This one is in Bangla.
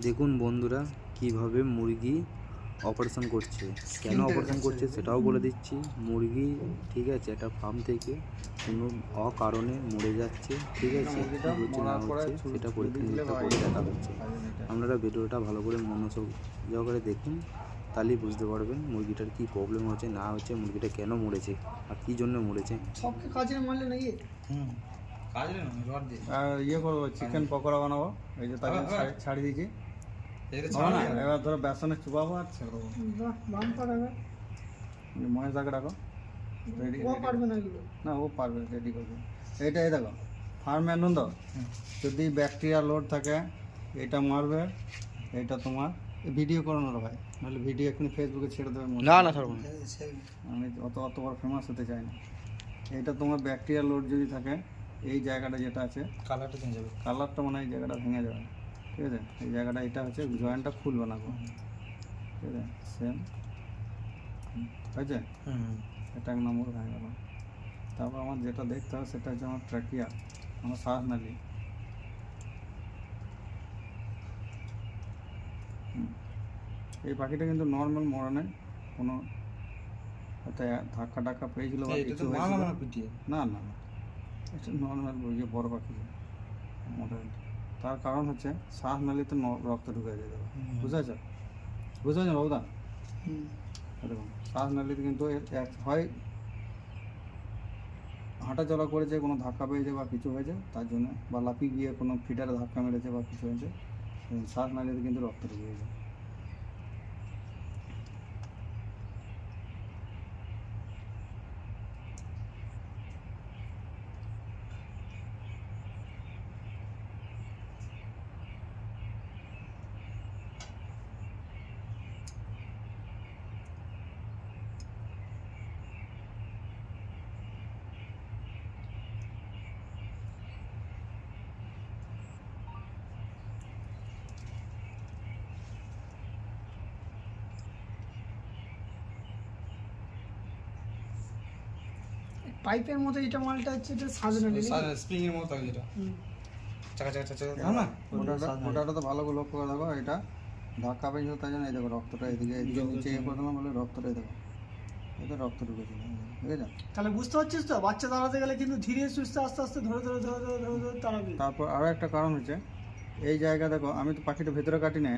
দেখুন বন্ধুরা কিভাবে মুরগি অপারেশন করছে, কেন অপারেশন করছে সেটাও বলে দিচ্ছি। মুরগি ঠিক আছে একটা ফার্ম থেকে কোনো অকারণে মরে যাচ্ছে, ঠিক আছে, কী হচ্ছে না হচ্ছে সেটা পরীক্ষা নিরীক্ষা করে দেখা হচ্ছে। আপনারা ভিডিওটা ভালো করে মনোযোগ দেখুন, তাহলেই বুঝতে পারবেন মুরগিটার কী প্রবলেম হচ্ছে না হচ্ছে, মুরগিটা কেন মরেছে আর কী জন্য মরেছে। সবকে কাজে মারলে নাকি ইয়ে করবো, চিকেন পকোড়া বানাবো। এই যে তাকে ছাড়ি দিয়েছি না, এবার ধরো বেসনে চুপাবো আর ছেড়ে বাম পারবে মহেশ দাকে ডাকো। রেডি ও পারবে না এগুলো না, ও পারবে, রেডি করবে। এইটাই দেখো ফার্মে আনন্দ, যদি ব্যাকটেরিয়া লোড থাকে এটা মারবে। এটা তোমার ভিডিও করানোর ভাই, নাহলে ভিডিও এক্ষুনি ফেসবুকে ছেড়ে দেবে। না না ছাড়বো না, আমি অত বড় ফেমাস হতে চাই না। এটা তোমার ব্যাকটেরিয়া লোড যদি থাকে, এই জায়গাটা যেটা আছে কালারটা চেঞ্জ হবে, কালারটা মানে এই জায়গাটা ভেঙে যাবে, ঠিক আছে। এই জায়গাটা এটা হচ্ছে জয়েন্টটা খুলবে না, ঠিক আছে। সেম হয়েছে, এটা 1 নম্বর হয়ে গেল। তারপর আমার যেটা দেখতে হবে সেটা হচ্ছে আমার ট্র্যাকিয়া, আমার শ্বাস নালী। এই পাখিটা কিন্তু নর্মাল মরা নেই, কোনো হয়তো ধাক্কা টাক্কা পেয়েছিল বা কিছু হয়েছিল। না না না, এটা নর্মাল বড় পাখি মোটামুটি। তার কারণ হচ্ছে শ্বাস নালীতে রক্ত ঢুকে যেতে পারে, বুঝেছ বাবুদা। দেখুন শ্বাস নালীতে কিন্তু হয় হাঁটা চলা করেছে, কোনো ধাক্কা পেয়েছে বা কিছু হয়েছে তার জন্য, বা লাফিয়ে গিয়ে কোনো ফিডারে ধাক্কা মেরেছে বা কিছু হয়েছে, শ্বাস নালীতে কিন্তু রক্ত ঢুকে গেছে। পাইপের মতো এটা মালটা হচ্ছে, এটা সাজানো নেই স্প্রিং এর মতো যেটা চাকা চাকা চাকা না ওটা তো ভালো করে লক্ষ্য করে দেখো, এটা ধাক্কা পেয়েছিল তাই জন্য এই দেখো রক্তটা এদিকে নিচে ইয়ে করে দিলাম বলে রক্তটাই দেখো, এটা রক্ত ঢুকেছিল, ঠিক আছে। তাহলে বুঝতে পারছিস তো, বাচ্চা দাঁড়াতে গেলে কিন্তু ধীরে সুস্থে আস্তে আস্তে ধরে ধরে ধরে ধরে ধরে ধরে তাড়াবি। তারপর আরও একটা কারণ হচ্ছে এই জায়গা দেখো, আমি তো পাখিটা ভেতরে কাটি না,